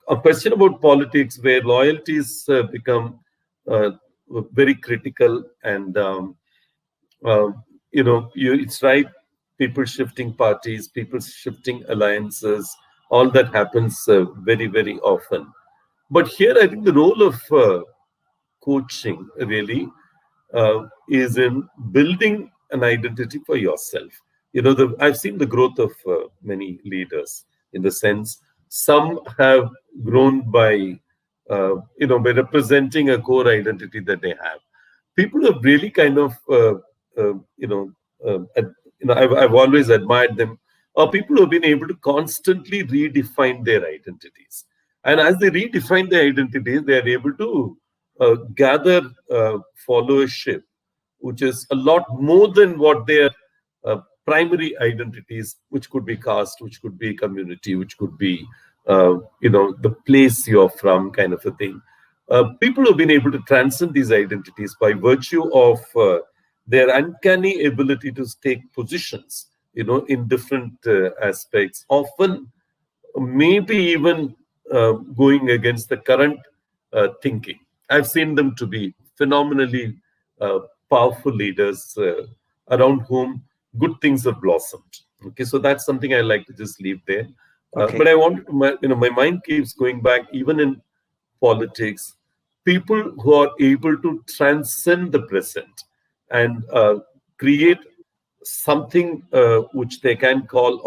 a question about politics where loyalties become very critical, and it's right, people shifting parties, people shifting alliances, all that happens very, very often. But here I think the role of coaching really is in building an identity for yourself. I've seen the growth of many leaders, in the sense some have grown by representing a core identity that they have. People have really kind of I've always admired them, are people who have been able to constantly redefine their identities. And as they redefine their identities, they are able to gather followership, which is a lot more than what their primary identities, which could be caste, which could be community, which could be the place you're from, kind of a thing. People have been able to transcend these identities by virtue of their uncanny ability to take positions, in different aspects, often maybe even going against the current thinking. I've seen them to be phenomenally powerful leaders around whom good things have blossomed. Okay, so that's something I like to just leave there. Okay. But I want my mind keeps going back, even in politics, people who are able to transcend the present and create something which they can call,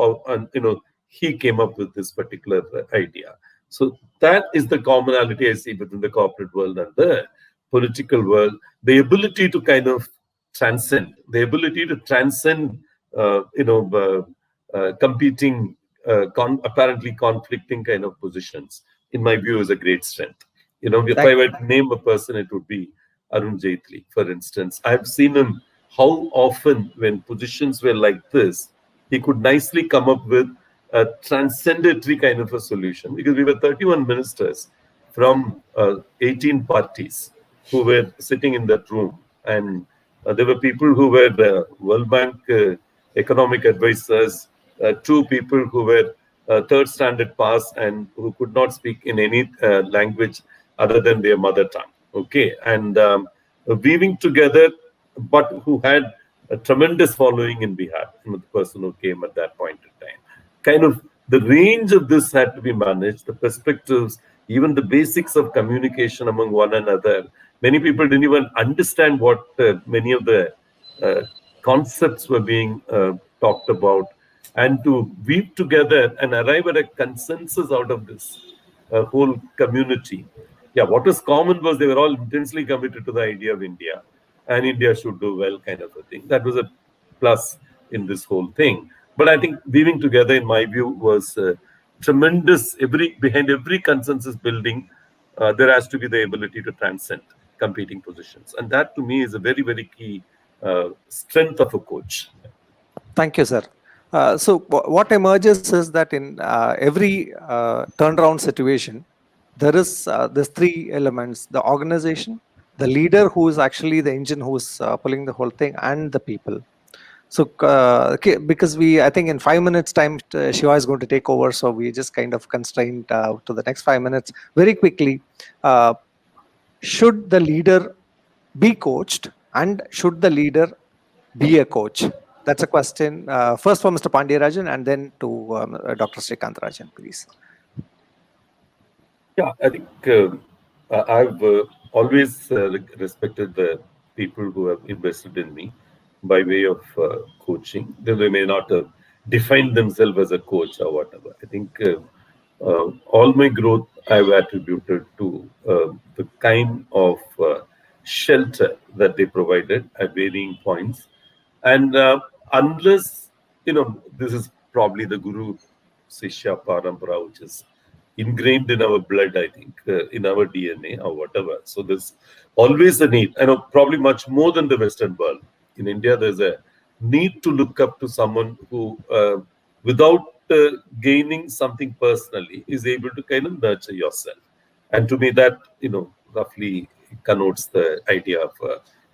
he came up with this particular idea. So that is the commonality I see between the corporate world and the political world. The ability to kind of transcend, competing, apparently conflicting kind of positions, in my view, is a great strength. If I were to name a person, it would be Arun Jaitley, for instance. I've seen him how often, when positions were like this, he could nicely come up with a transcendatory kind of a solution, because we were 31 ministers from 18 parties who were sitting in that room. And there were people who were the World Bank economic advisors, two people who were third standard pass and who could not speak in any language other than their mother tongue. Okay, and weaving together, but who had a tremendous following in Bihar, the person who came at that point in time. Kind of the range of this had to be managed, the perspectives, even the basics of communication among one another. Many people didn't even understand what many of the concepts were being talked about, and to weave together and arrive at a consensus out of this whole community. Yeah, what was common was they were all intensely committed to the idea of India, and India should do well, kind of a thing. That was a plus in this whole thing. But I think weaving together, in my view, was tremendous. Behind every consensus building, there has to be the ability to transcend competing positions. And that, to me, is a very, very key strength of a coach. Thank you, sir. So what emerges is that in every turnaround situation, there is these three elements: the organization, the leader who is actually the engine who's pulling the whole thing, and the people. So because I think in 5 minutes time, Shiva is going to take over. So we just kind of constrained to the next 5 minutes. Very quickly, should the leader be coached, and should the leader be a coach? That's a question first for Mr. Pandeyarajan and then to Dr. Srikanth Rajan, please. Yeah, I think I've always respected the people who have invested in me by way of coaching. They may not define themselves as a coach or whatever. I think all my growth I've attributed to the kind of shelter that they provided at varying points. And unless, this is probably the Guru Sishya Parampara, which is ingrained in our blood, I think, in our DNA or whatever. So there's always a need. I know probably much more than the Western world. In India, there's a need to look up to someone who, without gaining something personally, is able to kind of nurture yourself. And to me, that, roughly connotes the idea of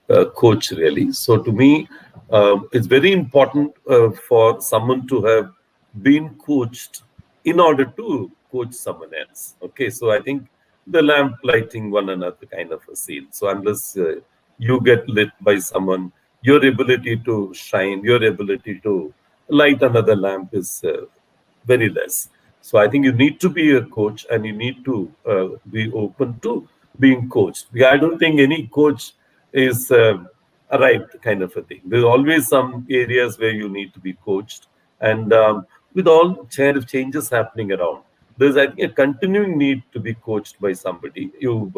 a coach, really. So to me, it's very important for someone to have been coached in order to coach someone else. Okay, so I think the lamp lighting one another kind of a scene. So unless you get lit by someone, your ability to shine, your ability to light another lamp is very less. So I think you need to be a coach and you need to be open to being coached. I don't think any coach is arrived kind of a thing. There's always some areas where you need to be coached. And with all changes happening around, there's, I think, a continuing need to be coached by somebody. You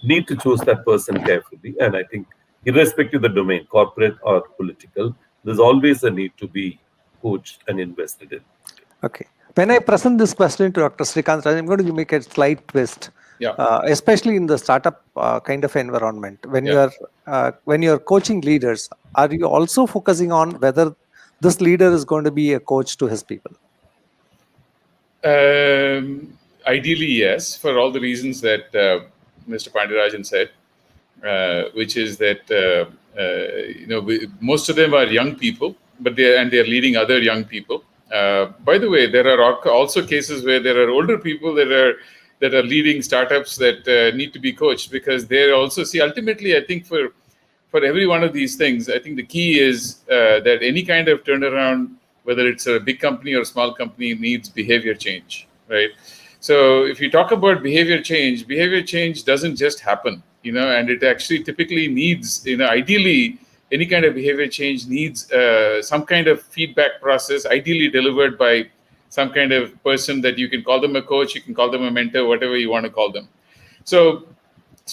need to choose that person carefully. And I think irrespective of the domain, corporate or political, there's always a need to be coached and invested in. Okay. When I present this question to Dr. Srikanth, I'm going to make a slight twist. Yeah. Especially in the startup kind of environment, when you're coaching leaders, are you also focusing on whether this leader is going to be a coach to his people? Ideally, yes, for all the reasons that Mr. Pandeyarajan said, which is that most of them are young people, but they're leading other young people. By the way, there are also cases where there are older people that are leading startups that need to be coached, because they also see, ultimately, I think for every one of these things, I think the key is that any kind of turnaround, whether it's a big company or a small company, needs behavior change, right? So if you talk about behavior change doesn't just happen, and it actually typically needs, ideally, any kind of behavior change needs some kind of feedback process, ideally delivered by some kind of person that you can call them a coach, you can call them a mentor, whatever you want to call them. So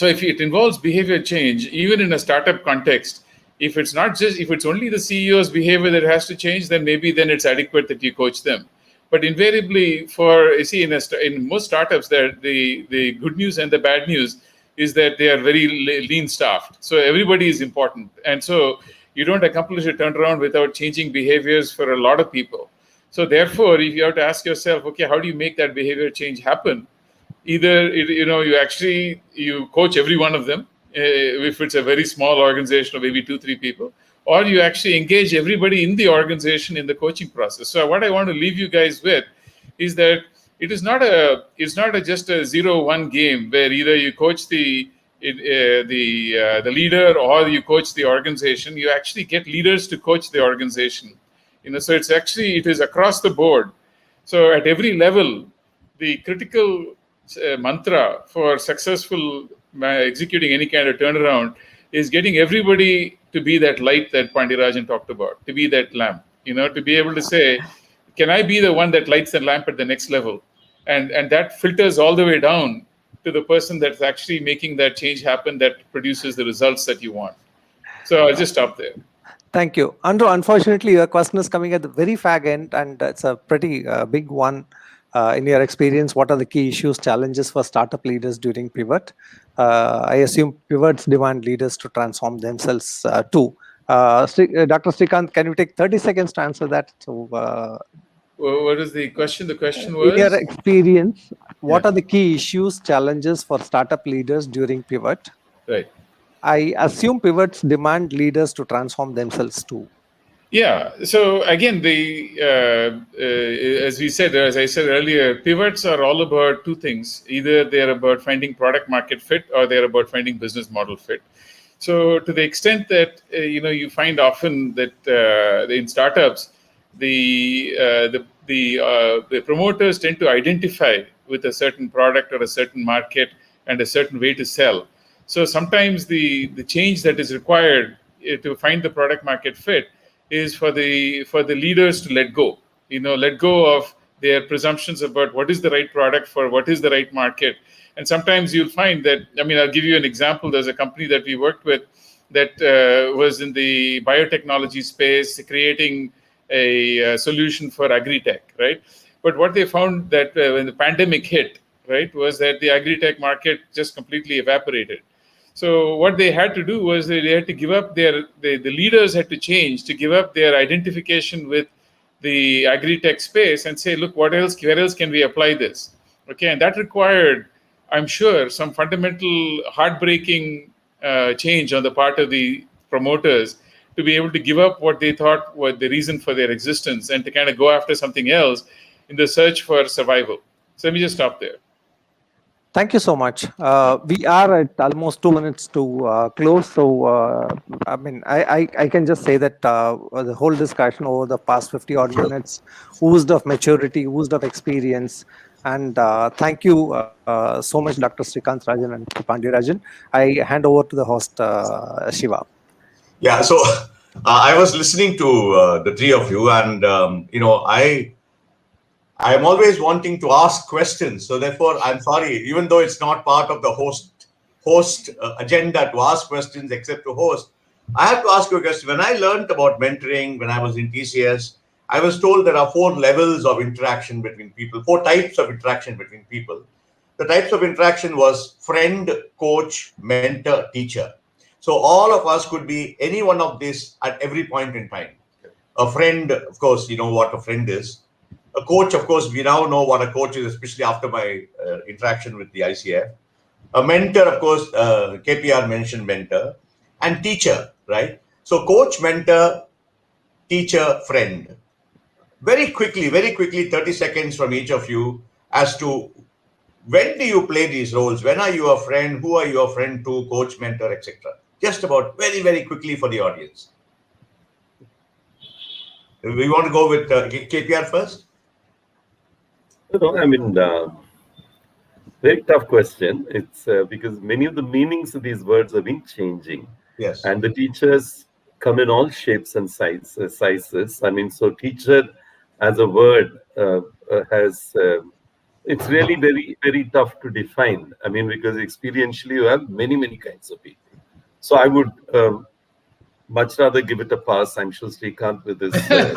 if it involves behavior change, even in a startup context, if it's only the CEO's behavior that has to change, then it's adequate that you coach them. But invariably, in most startups, the good news and the bad news is that they are very lean staffed. So everybody is important. And so you don't accomplish a turnaround without changing behaviors for a lot of people. So therefore, if you have to ask yourself, okay, how do you make that behavior change happen? Either, you coach every one of them, if it's a very small organization of maybe 2-3 people, or you actually engage everybody in the organization in the coaching process. So what I want to leave you guys with is that it's not just a 0-1 game where either you coach the leader or you coach the organization. You actually get leaders to coach the organization. So it is across the board. So at every level, the critical mantra for successful executing any kind of turnaround is getting everybody to be that light that Pandeyarajan talked about, to be that lamp, to be able to say, can I be the one that lights the lamp at the next level? And that filters all the way down to the person that's actually making that change happen, that produces the results that you want. So I'll just stop there. Thank you. Andrew, unfortunately, your question is coming at the very fag end, and it's a pretty big one. In your experience, what are the key issues, challenges for startup leaders during pivot? I assume pivots demand leaders to transform themselves too. Dr. Srikanth, can you take 30 seconds to answer that? So, what is the question? The question was? In your experience, what are the key issues, challenges for startup leaders during pivot? Right. I assume pivots demand leaders to transform themselves too. Yeah. So again, as I said earlier, pivots are all about two things. Either they're about finding product market fit, or they're about finding business model fit. So to the extent that you find often that in startups, the promoters tend to identify with a certain product or a certain market and a certain way to sell. So sometimes the change that is required to find the product market fit is for the leaders to let go of their presumptions about what is the right product for what is the right market. And sometimes you'll find that, I'll give you an example. There's a company that we worked with that was in the biotechnology space, creating a solution for agri-tech, right? But what they found that when the pandemic hit, right, was that the agri-tech market just completely evaporated. So what they had to do was they had to give up the leaders had to change to give up their identification with the agri-tech space and say, look, where else can we apply this? Okay, and that required, I'm sure, some fundamental heartbreaking change on the part of the promoters to be able to give up what they thought was the reason for their existence and to kind of go after something else in the search for survival. So let me just stop there. Thank you so much. We are at almost 2 minutes to close. So, I can just say that the whole discussion over the past 50 odd minutes oozed of maturity, oozed of experience. And thank you so much, Dr. Srikanth Rajan and Pandya Rajan. I hand over to the host, Shiva. Yeah, so I was listening to the three of you, and I'm always wanting to ask questions. So therefore, I'm sorry, even though it's not part of the host agenda to ask questions except to host, I have to ask you a question. When I learned about mentoring, when I was in TCS, I was told there are 4 levels of interaction between people, 4 types of interaction between people. The types of interaction was friend, coach, mentor, teacher. So all of us could be any one of these at every point in time. A friend, of course, you know what a friend is. A coach, of course, we now know what a coach is, especially after my interaction with the ICF. A mentor, of course, KPR mentioned mentor. And teacher, right? So coach, mentor, teacher, friend. Very quickly, 30 seconds from each of you as to when do you play these roles? When are you a friend? Who are you a friend to? Coach, mentor, etc. Just about very, very quickly for the audience. We want to go with KPR first? Very tough question. It's because many of the meanings of these words have been changing. Yes. And the teachers come in all shapes and sizes. So teacher as a word it's really very, very tough to define. Because experientially you have many, many kinds of people. So I would much rather give it a pass. I'm sure Srikanth with his Anyway,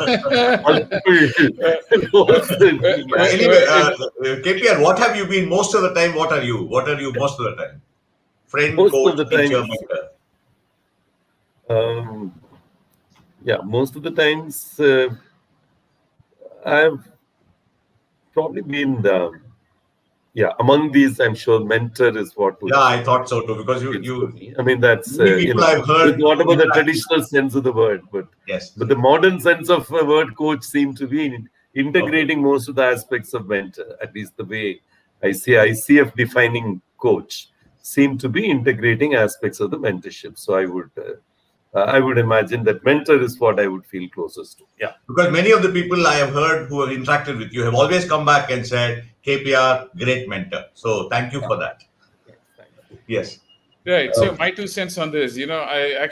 KPR, what have you been most of the time? What are you? What are you most of the time? Friend, most coach, of the teacher, time, mentor. Most of the times I've probably been among these. I'm sure mentor is what would. Yeah, I thought so too, because you that's people I've heard. What about the traditional sense of the word? But yes, but the modern sense of the word coach seem to be integrating most of the aspects of mentor. At least the way I see ICF defining coach seem to be integrating aspects of the mentorship. So I would imagine that mentor is what I would feel closest to. Yeah. Because many of the people I have heard who have interacted with you have always come back and said, KPR, great mentor. So thank you for that. Yes. Right. So my 2 cents on this, I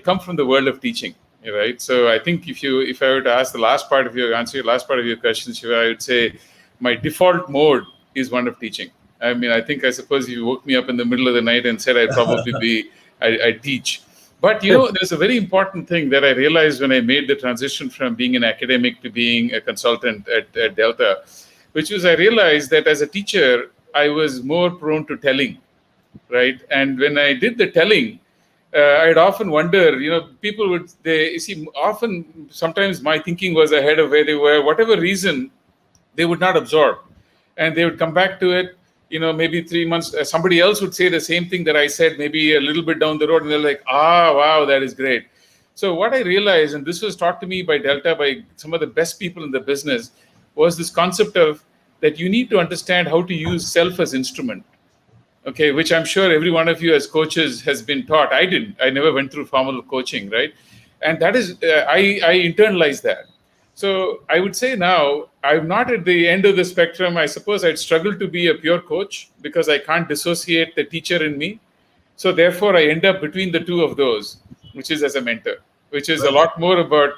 come from the world of teaching, right? So I think if I were to ask your last part of your question, Shiva, I would say my default mode is one of teaching. I suppose you woke me up in the middle of the night and said I'd probably I teach. But, there's a very important thing that I realized when I made the transition from being an academic to being a consultant at Delta, which was I realized that as a teacher, I was more prone to telling, right? And when I did the telling, I'd often wonder, people sometimes my thinking was ahead of where they were, whatever reason, they would not absorb. And they would come back to it, maybe 3 months, somebody else would say the same thing that I said, maybe a little bit down the road, and they're like, wow, that is great. So what I realized, and this was taught to me by Delta, by some of the best people in the business, was this concept of that you need to understand how to use self as instrument. okay, which I'm sure every one of you as coaches has been taught. I didn't. I never went through formal coaching, right? And that is, I internalized that. So I would say now, I'm not at the end of the spectrum. I suppose I'd struggle to be a pure coach because I can't dissociate the teacher in me. So therefore, I end up between the two of those, which is as a mentor, which is a lot more about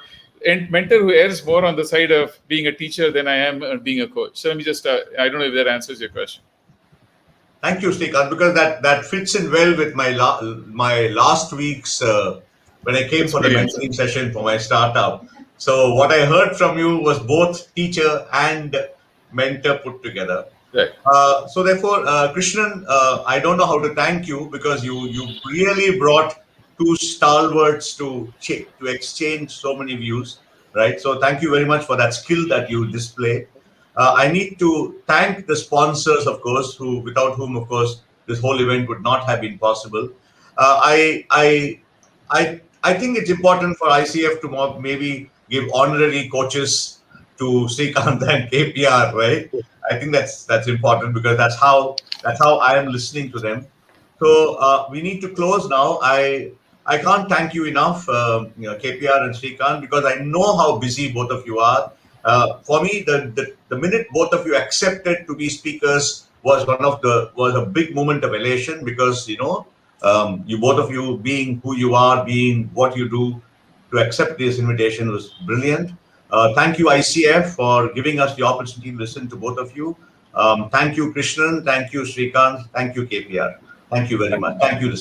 and mentor who errs more on the side of being a teacher than I am being a coach. So let me just, I don't know if that answers your question. Thank you, Srikanth, because that fits in well with my last week's when I came for the Experience. mentoring session for my startup. So what I heard from you was both teacher and mentor put together. Right. So therefore, Krishnan, I don't know how to thank you because you really brought two stalwarts to exchange so many views, right? So thank you very much for that skill that you display. I need to thank the sponsors, of course, who without whom, of course, this whole event would not have been possible. I think it's important for ICF to maybe give honorary coaches to Srikanth and KPR, right? I think that's important because that's how I am listening to them. So we need to close now. I can't thank you enough, KPR and Srikanth, because I know how busy both of you are. For me, the minute both of you accepted to be speakers was a big moment of elation because you both of you being who you are, being what you do, to accept this invitation was brilliant. Thank you, ICF, for giving us the opportunity to listen to both of you. Thank you, Krishnan. Thank you, Srikanth. Thank you, KPR. Thank you very much. Thank you, the